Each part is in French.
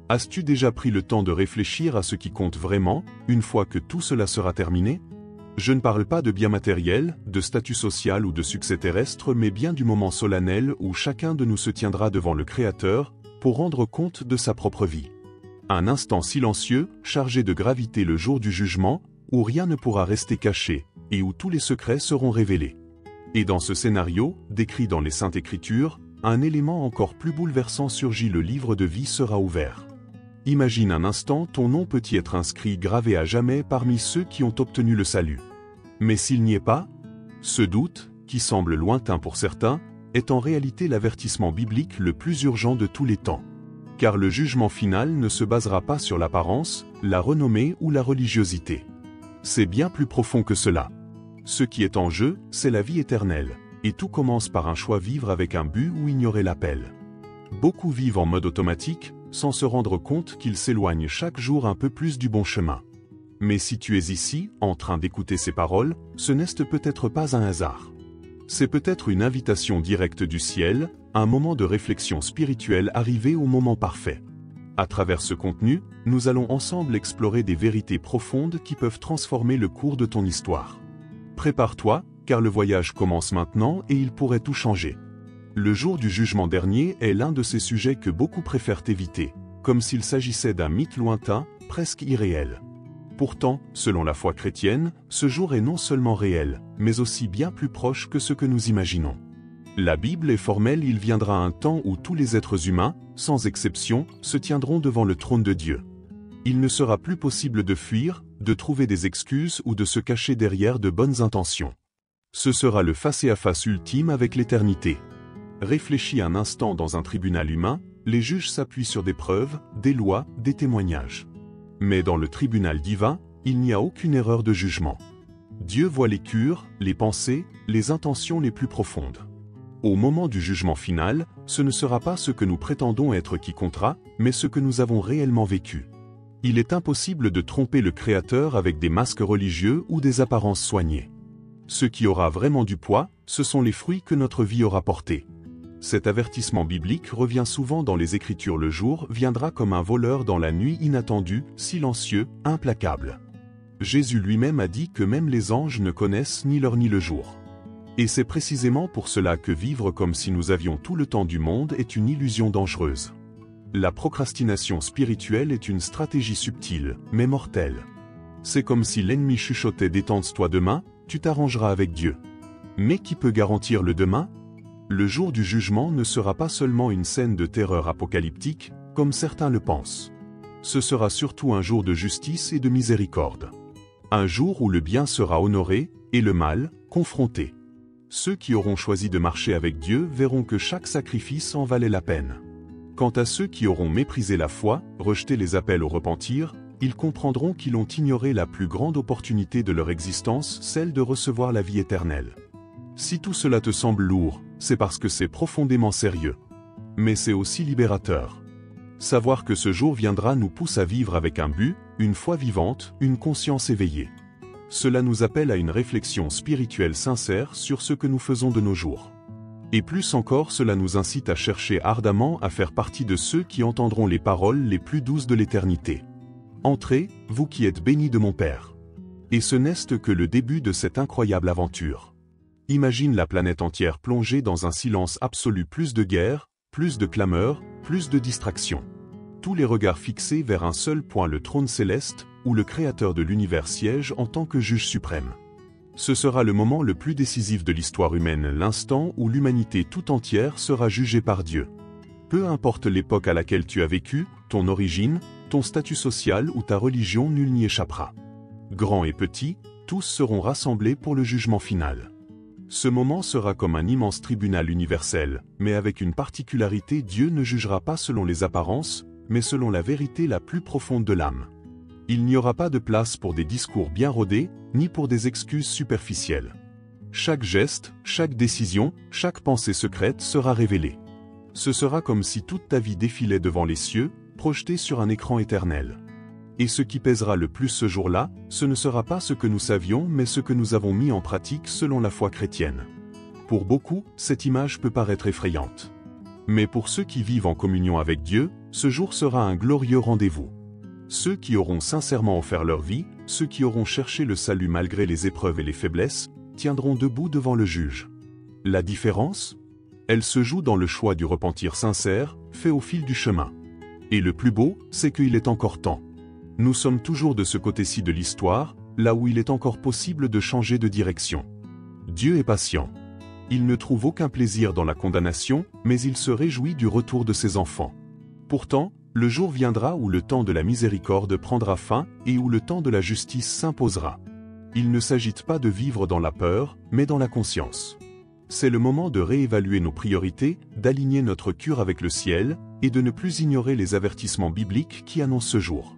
As-tu déjà pris le temps de réfléchir à ce qui compte vraiment, une fois que tout cela sera terminé? Je ne parle pas de biens matériels, de statut social ou de succès terrestre, mais bien du moment solennel où chacun de nous se tiendra devant le Créateur, pour rendre compte de sa propre vie. Un instant silencieux, chargé de gravité le jour du jugement, où rien ne pourra rester caché, et où tous les secrets seront révélés. Et dans ce scénario, décrit dans les Saintes Écritures, un élément encore plus bouleversant surgit, le livre de vie sera ouvert. Imagine un instant, ton nom peut y être inscrit, gravé à jamais parmi ceux qui ont obtenu le salut. Mais s'il n'y est pas, ce doute, qui semble lointain pour certains, est en réalité l'avertissement biblique le plus urgent de tous les temps. Car le jugement final ne se basera pas sur l'apparence, la renommée ou la religiosité. C'est bien plus profond que cela. Ce qui est en jeu, c'est la vie éternelle, et tout commence par un choix: vivre avec un but ou ignorer l'appel. Beaucoup vivent en mode automatique, sans se rendre compte qu'ils s'éloignent chaque jour un peu plus du bon chemin. Mais si tu es ici, en train d'écouter ces paroles, ce n'est peut-être pas un hasard. C'est peut-être une invitation directe du ciel, un moment de réflexion spirituelle arrivé au moment parfait. À travers ce contenu, nous allons ensemble explorer des vérités profondes qui peuvent transformer le cours de ton histoire. Prépare-toi, car le voyage commence maintenant et il pourrait tout changer. Le jour du jugement dernier est l'un de ces sujets que beaucoup préfèrent éviter, comme s'il s'agissait d'un mythe lointain, presque irréel. Pourtant, selon la foi chrétienne, ce jour est non seulement réel, mais aussi bien plus proche que ce que nous imaginons. La Bible est formelle: il viendra un temps où tous les êtres humains, sans exception, se tiendront devant le trône de Dieu. Il ne sera plus possible de fuir, de trouver des excuses ou de se cacher derrière de bonnes intentions. Ce sera le face-à-face ultime avec l'éternité. Réfléchis un instant: dans un tribunal humain, les juges s'appuient sur des preuves, des lois, des témoignages. Mais dans le tribunal divin, il n'y a aucune erreur de jugement. Dieu voit les cœurs, les pensées, les intentions les plus profondes. Au moment du jugement final, ce ne sera pas ce que nous prétendons être qui comptera, mais ce que nous avons réellement vécu. Il est impossible de tromper le Créateur avec des masques religieux ou des apparences soignées. Ce qui aura vraiment du poids, ce sont les fruits que notre vie aura portés. Cet avertissement biblique revient souvent dans les Écritures: le jour viendra comme un voleur dans la nuit, inattendu, silencieux, implacable. Jésus lui-même a dit que même les anges ne connaissent ni l'heure ni le jour. Et c'est précisément pour cela que vivre comme si nous avions tout le temps du monde est une illusion dangereuse. La procrastination spirituelle est une stratégie subtile, mais mortelle. C'est comme si l'ennemi chuchotait: détends-toi, demain, tu t'arrangeras avec Dieu. Mais qui peut garantir le demain? Le jour du jugement ne sera pas seulement une scène de terreur apocalyptique, comme certains le pensent. Ce sera surtout un jour de justice et de miséricorde. Un jour où le bien sera honoré, et le mal, confronté. Ceux qui auront choisi de marcher avec Dieu verront que chaque sacrifice en valait la peine. Quant à ceux qui auront méprisé la foi, rejeté les appels au repentir, ils comprendront qu'ils ont ignoré la plus grande opportunité de leur existence, celle de recevoir la vie éternelle. Si tout cela te semble lourd, c'est parce que c'est profondément sérieux. Mais c'est aussi libérateur. Savoir que ce jour viendra nous pousse à vivre avec un but, une foi vivante, une conscience éveillée. Cela nous appelle à une réflexion spirituelle sincère sur ce que nous faisons de nos jours. Et plus encore, cela nous incite à chercher ardemment à faire partie de ceux qui entendront les paroles les plus douces de l'éternité. Entrez, vous qui êtes bénis de mon Père. Et ce n'est que le début de cette incroyable aventure. Imagine la planète entière plongée dans un silence absolu: plus de guerre, plus de clameurs, plus de distractions. Tous les regards fixés vers un seul point: le trône céleste, où le Créateur de l'univers siège en tant que juge suprême. Ce sera le moment le plus décisif de l'histoire humaine, l'instant où l'humanité tout entière sera jugée par Dieu. Peu importe l'époque à laquelle tu as vécu, ton origine, ton statut social ou ta religion, nul n'y échappera. Grands et petits, tous seront rassemblés pour le jugement final. Ce moment sera comme un immense tribunal universel, mais avec une particularité: Dieu ne jugera pas selon les apparences, mais selon la vérité la plus profonde de l'âme. Il n'y aura pas de place pour des discours bien rodés, ni pour des excuses superficielles. Chaque geste, chaque décision, chaque pensée secrète sera révélée. Ce sera comme si toute ta vie défilait devant les cieux, projetée sur un écran éternel. Et ce qui pèsera le plus ce jour-là, ce ne sera pas ce que nous savions, mais ce que nous avons mis en pratique selon la foi chrétienne. Pour beaucoup, cette image peut paraître effrayante. Mais pour ceux qui vivent en communion avec Dieu, Ce jour sera un glorieux rendez-vous. Ceux qui auront sincèrement offert leur vie, ceux qui auront cherché le salut malgré les épreuves et les faiblesses, tiendront debout devant le juge. La différence? Elle se joue dans le choix du repentir sincère, fait au fil du chemin. Et le plus beau, c'est qu'il est encore temps. Nous sommes toujours de ce côté-ci de l'histoire, là où il est encore possible de changer de direction. Dieu est patient. Il ne trouve aucun plaisir dans la condamnation, mais il se réjouit du retour de ses enfants. Pourtant, le jour viendra où le temps de la miséricorde prendra fin et où le temps de la justice s'imposera. Il ne s'agit pas de vivre dans la peur, mais dans la conscience. C'est le moment de réévaluer nos priorités, d'aligner notre cœur avec le ciel, et de ne plus ignorer les avertissements bibliques qui annoncent ce jour.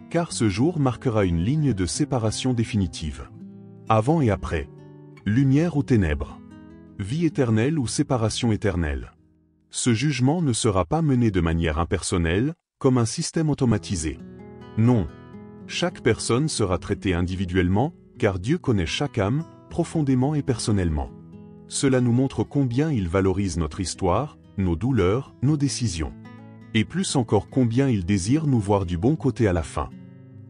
Car ce jour marquera une ligne de séparation définitive. Avant et après. Lumière ou ténèbres. Vie éternelle ou séparation éternelle. Ce jugement ne sera pas mené de manière impersonnelle, comme un système automatisé. Non. Chaque personne sera traitée individuellement, car Dieu connaît chaque âme, profondément et personnellement. Cela nous montre combien il valorise notre histoire, nos douleurs, nos décisions. Et plus encore combien il désire nous voir du bon côté à la fin.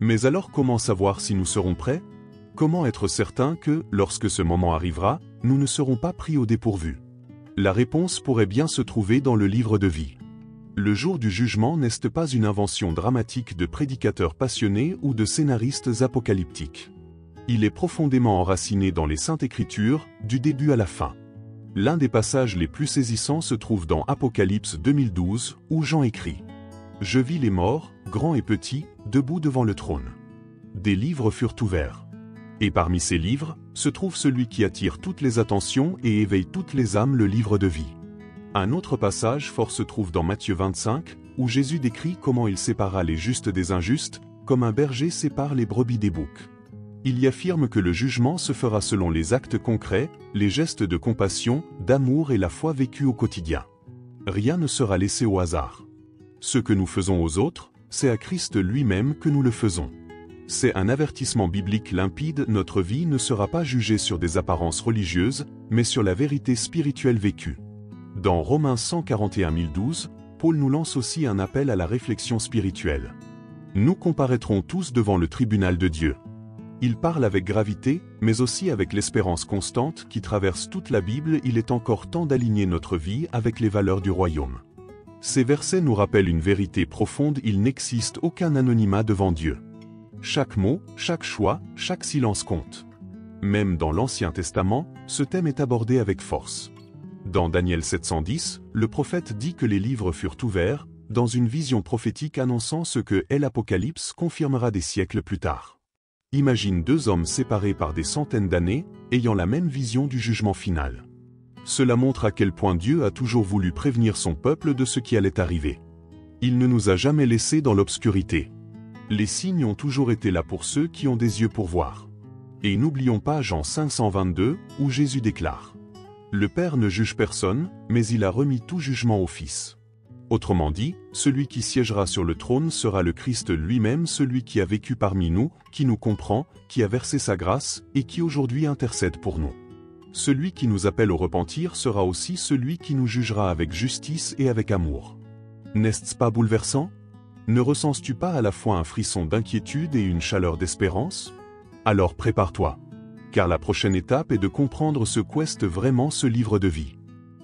Mais alors comment savoir si nous serons prêts? Comment être certain que, lorsque ce moment arrivera, nous ne serons pas pris au dépourvu? La réponse pourrait bien se trouver dans le livre de vie. Le jour du jugement n'est pas une invention dramatique de prédicateurs passionnés ou de scénaristes apocalyptiques. Il est profondément enraciné dans les Saintes Écritures, du début à la fin. L'un des passages les plus saisissants se trouve dans Apocalypse 2012, où Jean écrit « Je vis les morts, grands et petits, debout devant le trône. Des livres furent ouverts. Et parmi ces livres, se trouve celui qui attire toutes les attentions et éveille toutes les âmes, le livre de vie. » Un autre passage fort se trouve dans Matthieu 25, où Jésus décrit comment il sépara les justes des injustes, comme un berger sépare les brebis des boucs. Il y affirme que le jugement se fera selon les actes concrets, les gestes de compassion, d'amour et la foi vécue au quotidien. Rien ne sera laissé au hasard. Ce que nous faisons aux autres, c'est à Christ lui-même que nous le faisons. C'est un avertissement biblique limpide, notre vie ne sera pas jugée sur des apparences religieuses, mais sur la vérité spirituelle vécue. Dans Romains 141-1012, Paul nous lance aussi un appel à la réflexion spirituelle. Nous comparaîtrons tous devant le tribunal de Dieu. Il parle avec gravité, mais aussi avec l'espérance constante qui traverse toute la Bible. Il est encore temps d'aligner notre vie avec les valeurs du royaume. Ces versets nous rappellent une vérité profonde: il n'existe aucun anonymat devant Dieu. Chaque mot, chaque choix, chaque silence compte. Même dans l'Ancien Testament, ce thème est abordé avec force. Dans Daniel 710, le prophète dit que les livres furent ouverts, dans une vision prophétique annonçant ce que l'Apocalypse confirmera des siècles plus tard. Imagine deux hommes séparés par des centaines d'années, ayant la même vision du jugement final. Cela montre à quel point Dieu a toujours voulu prévenir son peuple de ce qui allait arriver. Il ne nous a jamais laissés dans l'obscurité. Les signes ont toujours été là pour ceux qui ont des yeux pour voir. Et n'oublions pas Jean 522, où Jésus déclare « Le Père ne juge personne, mais il a remis tout jugement au Fils. » Autrement dit, celui qui siégera sur le trône sera le Christ lui-même, celui qui a vécu parmi nous, qui nous comprend, qui a versé sa grâce, et qui aujourd'hui intercède pour nous. Celui qui nous appelle au repentir sera aussi celui qui nous jugera avec justice et avec amour. N'est-ce pas bouleversant? Ne ressens-tu pas à la fois un frisson d'inquiétude et une chaleur d'espérance? Alors prépare-toi. Car la prochaine étape est de comprendre ce qu'est vraiment ce livre de vie.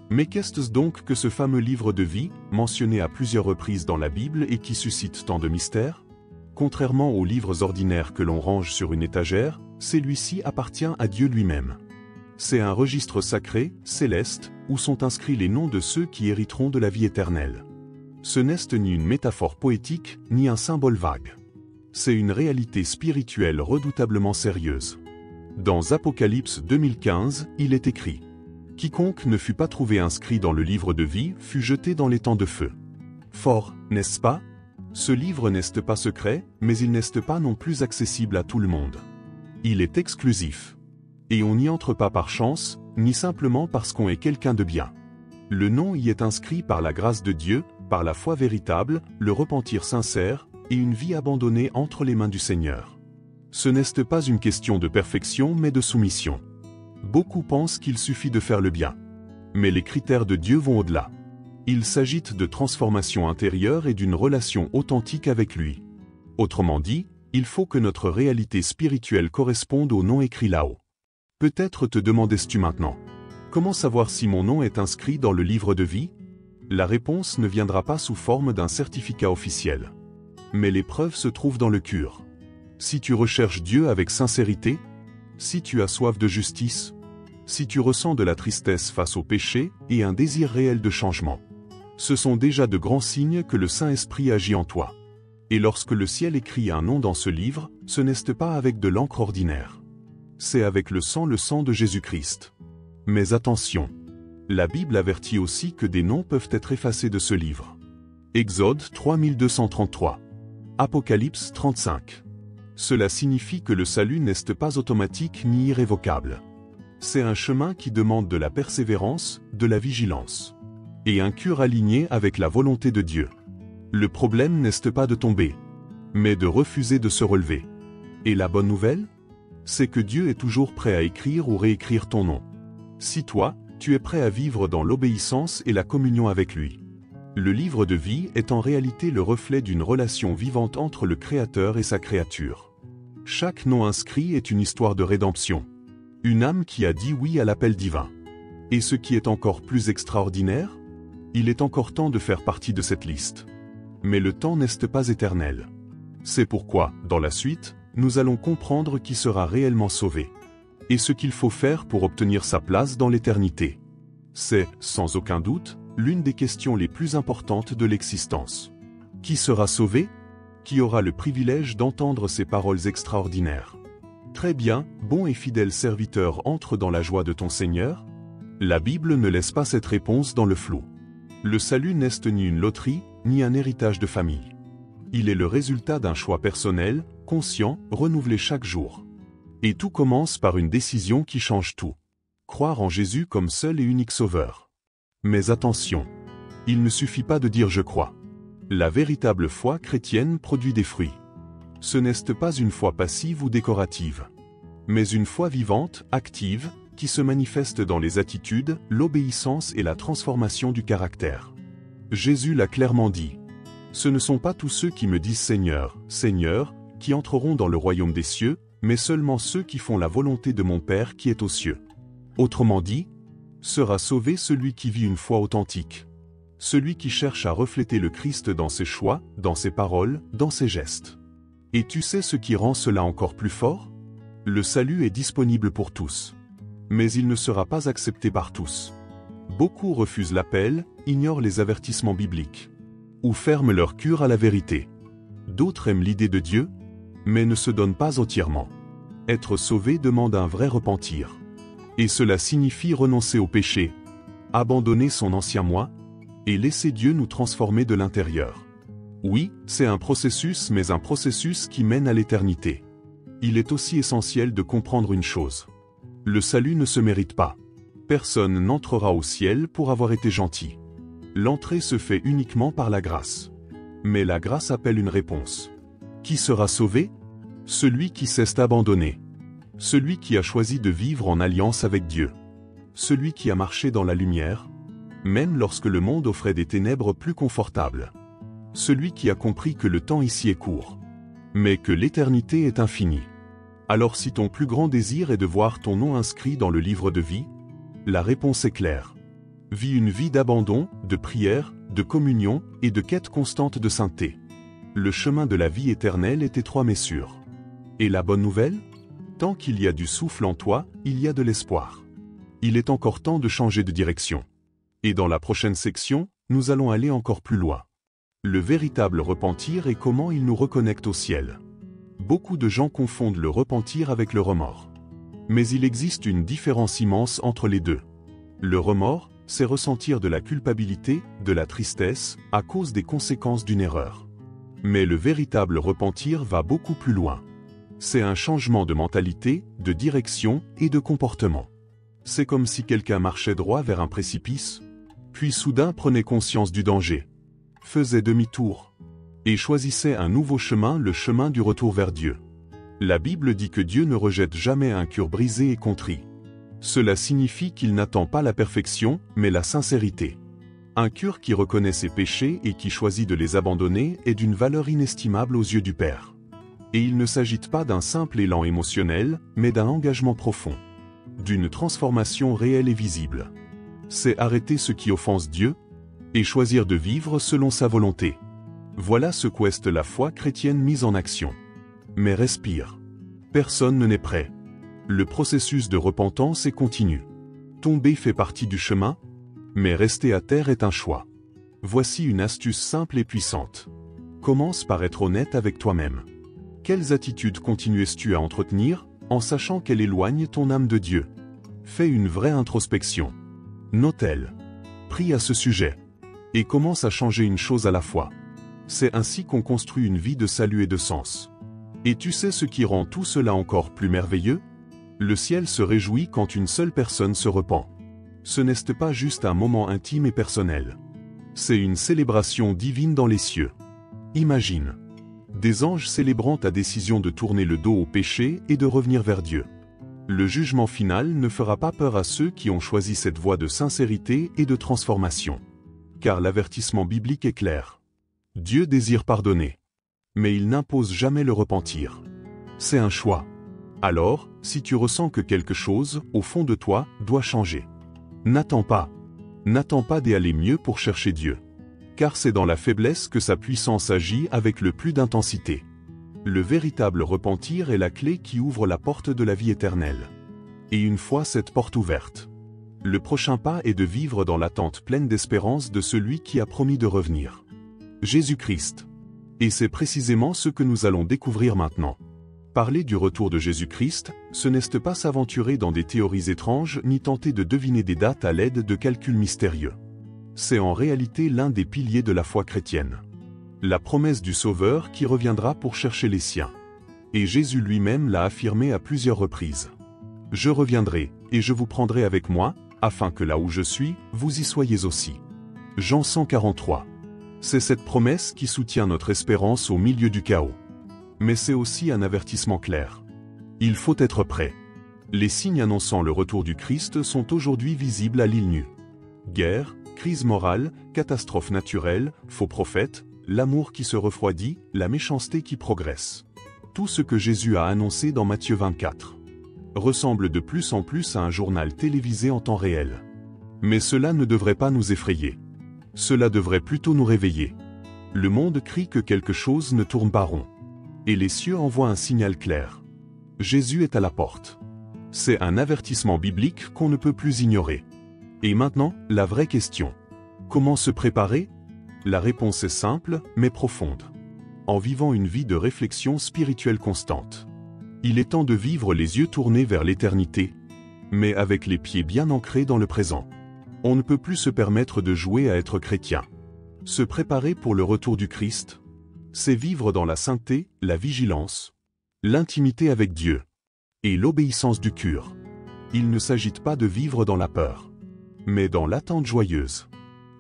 Mais qu'est-ce donc que ce fameux livre de vie, mentionné à plusieurs reprises dans la Bible et qui suscite tant de mystères? Contrairement aux livres ordinaires que l'on range sur une étagère, celui-ci appartient à Dieu lui-même. C'est un registre sacré, céleste, où sont inscrits les noms de ceux qui hériteront de la vie éternelle. Ce n'est ni une métaphore poétique, ni un symbole vague. C'est une réalité spirituelle redoutablement sérieuse. Dans Apocalypse 2015, il est écrit « Quiconque ne fut pas trouvé inscrit dans le livre de vie fut jeté dans les temps de feu. » Fort, n'est-ce pas? Ce livre n'est pas secret, mais il n'est pas non plus accessible à tout le monde. Il est exclusif. Et on n'y entre pas par chance, ni simplement parce qu'on est quelqu'un de bien. Le nom y est inscrit par la grâce de Dieu, par la foi véritable, le repentir sincère, et une vie abandonnée entre les mains du Seigneur. Ce n'est pas une question de perfection mais de soumission. Beaucoup pensent qu'il suffit de faire le bien. Mais les critères de Dieu vont au-delà. Il s'agit de transformation intérieure et d'une relation authentique avec lui. Autrement dit, il faut que notre réalité spirituelle corresponde au nom écrit là-haut. Peut-être te demandes-tu maintenant, comment savoir si mon nom est inscrit dans le livre de vie? La réponse ne viendra pas sous forme d'un certificat officiel. Mais les preuves se trouvent dans le cœur. Si tu recherches Dieu avec sincérité, si tu as soif de justice, si tu ressens de la tristesse face au péché et un désir réel de changement, ce sont déjà de grands signes que le Saint-Esprit agit en toi. Et lorsque le ciel écrit un nom dans ce livre, ce n'est pas avec de l'encre ordinaire. C'est avec le sang de Jésus-Christ. Mais attention, la Bible avertit aussi que des noms peuvent être effacés de ce livre. Exode 3233. Apocalypse 35. Cela signifie que le salut n'est pas automatique ni irrévocable. C'est un chemin qui demande de la persévérance, de la vigilance, et un cœur aligné avec la volonté de Dieu. Le problème n'est pas de tomber, mais de refuser de se relever. Et la bonne nouvelle? C'est que Dieu est toujours prêt à écrire ou réécrire ton nom. Si toi, tu es prêt à vivre dans l'obéissance et la communion avec lui. Le livre de vie est en réalité le reflet d'une relation vivante entre le Créateur et sa créature. Chaque nom inscrit est une histoire de rédemption. Une âme qui a dit oui à l'appel divin. Et ce qui est encore plus extraordinaire? Il est encore temps de faire partie de cette liste. Mais le temps n'est pas éternel. C'est pourquoi, dans la suite, nous allons comprendre qui sera réellement sauvé. Et ce qu'il faut faire pour obtenir sa place dans l'éternité. C'est, sans aucun doute, l'une des questions les plus importantes de l'existence. Qui sera sauvé? Qui aura le privilège d'entendre ces paroles extraordinaires? Très bien, bon et fidèle serviteur, entre dans la joie de ton Seigneur. La Bible ne laisse pas cette réponse dans le flou. Le salut n'est ni une loterie, ni un héritage de famille. Il est le résultat d'un choix personnel, conscient, renouvelé chaque jour. Et tout commence par une décision qui change tout. Croire en Jésus comme seul et unique sauveur. Mais attention, il ne suffit pas de dire « je crois ». La véritable foi chrétienne produit des fruits. Ce n'est pas une foi passive ou décorative, mais une foi vivante, active, qui se manifeste dans les attitudes, l'obéissance et la transformation du caractère. Jésus l'a clairement dit. Ce ne sont pas tous ceux qui me disent Seigneur, Seigneur, qui entreront dans le royaume des cieux, mais seulement ceux qui font la volonté de mon Père qui est aux cieux. Autrement dit, sera sauvé celui qui vit une foi authentique. Celui qui cherche à refléter le Christ dans ses choix, dans ses paroles, dans ses gestes. Et tu sais ce qui rend cela encore plus fort? Le salut est disponible pour tous. Mais il ne sera pas accepté par tous. Beaucoup refusent l'appel, ignorent les avertissements bibliques, ou ferment leur cœur à la vérité. D'autres aiment l'idée de Dieu, mais ne se donnent pas entièrement. Être sauvé demande un vrai repentir. Et cela signifie renoncer au péché, abandonner son ancien moi, et laisser Dieu nous transformer de l'intérieur. Oui, c'est un processus, mais un processus qui mène à l'éternité. Il est aussi essentiel de comprendre une chose. Le salut ne se mérite pas. Personne n'entrera au ciel pour avoir été gentil. L'entrée se fait uniquement par la grâce. Mais la grâce appelle une réponse. Qui sera sauvé? Celui qui s'est abandonné. Celui qui a choisi de vivre en alliance avec Dieu. Celui qui a marché dans la lumière, même lorsque le monde offrait des ténèbres plus confortables. Celui qui a compris que le temps ici est court, mais que l'éternité est infinie. Alors si ton plus grand désir est de voir ton nom inscrit dans le livre de vie, la réponse est claire. Vis une vie d'abandon, de prière, de communion et de quête constante de sainteté. Le chemin de la vie éternelle est étroit mais sûr. Et la bonne nouvelle? Tant qu'il y a du souffle en toi, il y a de l'espoir. Il est encore temps de changer de direction. Et dans la prochaine section, nous allons aller encore plus loin. Le véritable repentir et comment il nous reconnecte au ciel. Beaucoup de gens confondent le repentir avec le remords. Mais il existe une différence immense entre les deux. Le remords, c'est ressentir de la culpabilité, de la tristesse, à cause des conséquences d'une erreur. Mais le véritable repentir va beaucoup plus loin. C'est un changement de mentalité, de direction et de comportement. C'est comme si quelqu'un marchait droit vers un précipice, puis soudain prenait conscience du danger, faisait demi-tour, et choisissait un nouveau chemin, le chemin du retour vers Dieu. La Bible dit que Dieu ne rejette jamais un cœur brisé et contrit. Cela signifie qu'il n'attend pas la perfection, mais la sincérité. Un cure qui reconnaît ses péchés et qui choisit de les abandonner est d'une valeur inestimable aux yeux du Père. Et il ne s'agit pas d'un simple élan émotionnel, mais d'un engagement profond. D'une transformation réelle et visible. C'est arrêter ce qui offense Dieu et choisir de vivre selon sa volonté. Voilà ce qu'est la foi chrétienne mise en action. Mais respire. Personne n'est prêt. Le processus de repentance est continu. Tomber fait partie du chemin, mais rester à terre est un choix. Voici une astuce simple et puissante. Commence par être honnête avec toi-même. Quelles attitudes continues-tu à entretenir, en sachant qu'elles éloignent ton âme de Dieu? Fais une vraie introspection. Note-elles. Prie à ce sujet. Et commence à changer une chose à la fois. C'est ainsi qu'on construit une vie de salut et de sens. Et tu sais ce qui rend tout cela encore plus merveilleux? Le ciel se réjouit quand une seule personne se repent. Ce n'est pas juste un moment intime et personnel. C'est une célébration divine dans les cieux. Imagine. Des anges célébrant ta décision de tourner le dos au péché et de revenir vers Dieu. Le jugement final ne fera pas peur à ceux qui ont choisi cette voie de sincérité et de transformation. Car l'avertissement biblique est clair. Dieu désire pardonner. Mais il n'impose jamais le repentir. C'est un choix. Alors, si tu ressens que quelque chose, au fond de toi, doit changer, n'attends pas. N'attends pas d'aller mieux pour chercher Dieu. Car c'est dans la faiblesse que sa puissance agit avec le plus d'intensité. Le véritable repentir est la clé qui ouvre la porte de la vie éternelle. Et une fois cette porte ouverte, le prochain pas est de vivre dans l'attente pleine d'espérance de celui qui a promis de revenir. Jésus-Christ. Et c'est précisément ce que nous allons découvrir maintenant. Parler du retour de Jésus-Christ, ce n'est pas s'aventurer dans des théories étranges ni tenter de deviner des dates à l'aide de calculs mystérieux. C'est en réalité l'un des piliers de la foi chrétienne. La promesse du Sauveur qui reviendra pour chercher les siens. Et Jésus lui-même l'a affirmé à plusieurs reprises. « Je reviendrai, et je vous prendrai avec moi, afin que là où je suis, vous y soyez aussi. » Jean 143. C'est cette promesse qui soutient notre espérance au milieu du chaos. Mais c'est aussi un avertissement clair. Il faut être prêt. Les signes annonçant le retour du Christ sont aujourd'hui visibles à l'île nue. Guerre, crise morale, catastrophe naturelle, faux prophètes, l'amour qui se refroidit, la méchanceté qui progresse. Tout ce que Jésus a annoncé dans Matthieu 24 ressemble de plus en plus à un journal télévisé en temps réel. Mais cela ne devrait pas nous effrayer. Cela devrait plutôt nous réveiller. Le monde crie que quelque chose ne tourne pas rond. Et les cieux envoient un signal clair. Jésus est à la porte. C'est un avertissement biblique qu'on ne peut plus ignorer. Et maintenant, la vraie question. Comment se préparer? La réponse est simple, mais profonde. En vivant une vie de réflexion spirituelle constante. Il est temps de vivre les yeux tournés vers l'éternité, mais avec les pieds bien ancrés dans le présent. On ne peut plus se permettre de jouer à être chrétien. Se préparer pour le retour du Christ, c'est vivre dans la sainteté, la vigilance, l'intimité avec Dieu et l'obéissance du cure. Il ne s'agit pas de vivre dans la peur, mais dans l'attente joyeuse.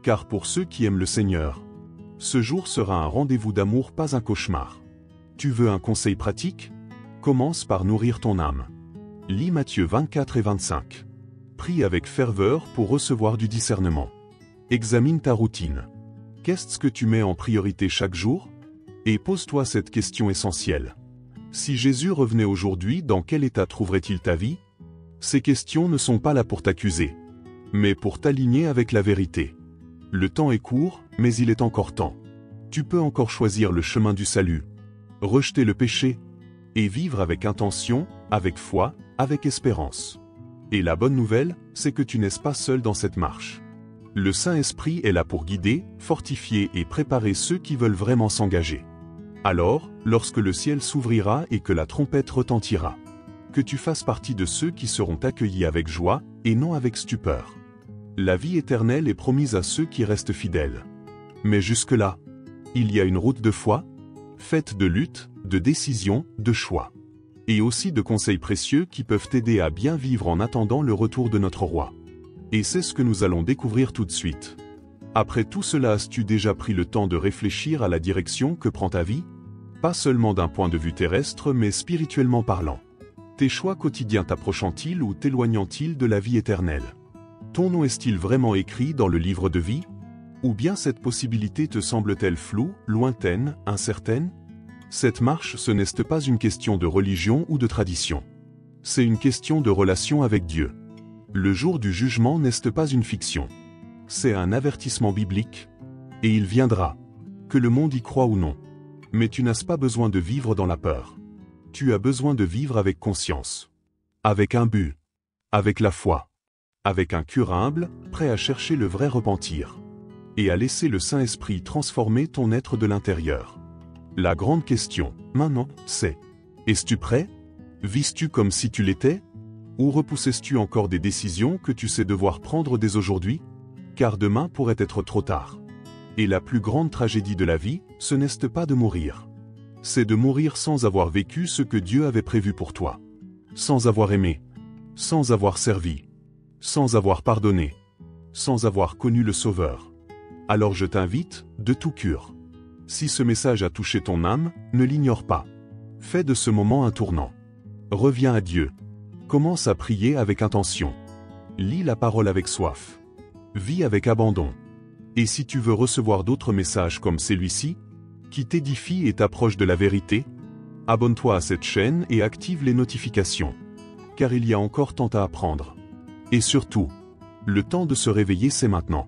Car pour ceux qui aiment le Seigneur, ce jour sera un rendez-vous d'amour, pas un cauchemar. Tu veux un conseil pratique? Commence par nourrir ton âme. Lis Matthieu 24 et 25. Prie avec ferveur pour recevoir du discernement. Examine ta routine. Qu'est-ce que tu mets en priorité chaque jour? Et pose-toi cette question essentielle. Si Jésus revenait aujourd'hui, dans quel état trouverait-il ta vie? Ces questions ne sont pas là pour t'accuser, mais pour t'aligner avec la vérité. Le temps est court, mais il est encore temps. Tu peux encore choisir le chemin du salut, rejeter le péché, et vivre avec intention, avec foi, avec espérance. Et la bonne nouvelle, c'est que tu n'es pas seul dans cette marche. Le Saint-Esprit est là pour guider, fortifier et préparer ceux qui veulent vraiment s'engager. Alors, lorsque le ciel s'ouvrira et que la trompette retentira, que tu fasses partie de ceux qui seront accueillis avec joie, et non avec stupeur. La vie éternelle est promise à ceux qui restent fidèles. Mais jusque-là, il y a une route de foi, faite de luttes, de décisions, de choix. Et aussi de conseils précieux qui peuvent t'aider à bien vivre en attendant le retour de notre roi. Et c'est ce que nous allons découvrir tout de suite. Après tout cela, as-tu déjà pris le temps de réfléchir à la direction que prend ta vie? Pas seulement d'un point de vue terrestre, mais spirituellement parlant. Tes choix quotidiens t'approchant-ils ou t'éloignant-ils de la vie éternelle? Ton nom est-il vraiment écrit dans le livre de vie? Ou bien cette possibilité te semble-t-elle floue, lointaine, incertaine? Cette marche, ce n'est pas une question de religion ou de tradition. C'est une question de relation avec Dieu. Le jour du jugement n'est pas une fiction. C'est un avertissement biblique. Et il viendra. Que le monde y croit ou non. Mais tu n'as pas besoin de vivre dans la peur. Tu as besoin de vivre avec conscience. Avec un but. Avec la foi. Avec un cœur humble, prêt à chercher le vrai repentir. Et à laisser le Saint-Esprit transformer ton être de l'intérieur. La grande question, maintenant, c'est: es-tu prêt? Vis-tu comme si tu l'étais? Ou repousses-tu encore des décisions que tu sais devoir prendre dès aujourd'hui? Car demain pourrait être trop tard. Et la plus grande tragédie de la vie, ce n'est pas de mourir. C'est de mourir sans avoir vécu ce que Dieu avait prévu pour toi. Sans avoir aimé. Sans avoir servi. Sans avoir pardonné. Sans avoir connu le Sauveur. Alors je t'invite, de tout cœur. Si ce message a touché ton âme, ne l'ignore pas. Fais de ce moment un tournant. Reviens à Dieu. Commence à prier avec intention. Lis la parole avec soif. Vis avec abandon. Et si tu veux recevoir d'autres messages comme celui-ci, qui t'édifient et t'approchent de la vérité, abonne-toi à cette chaîne et active les notifications. Car il y a encore tant à apprendre. Et surtout, le temps de se réveiller, c'est maintenant.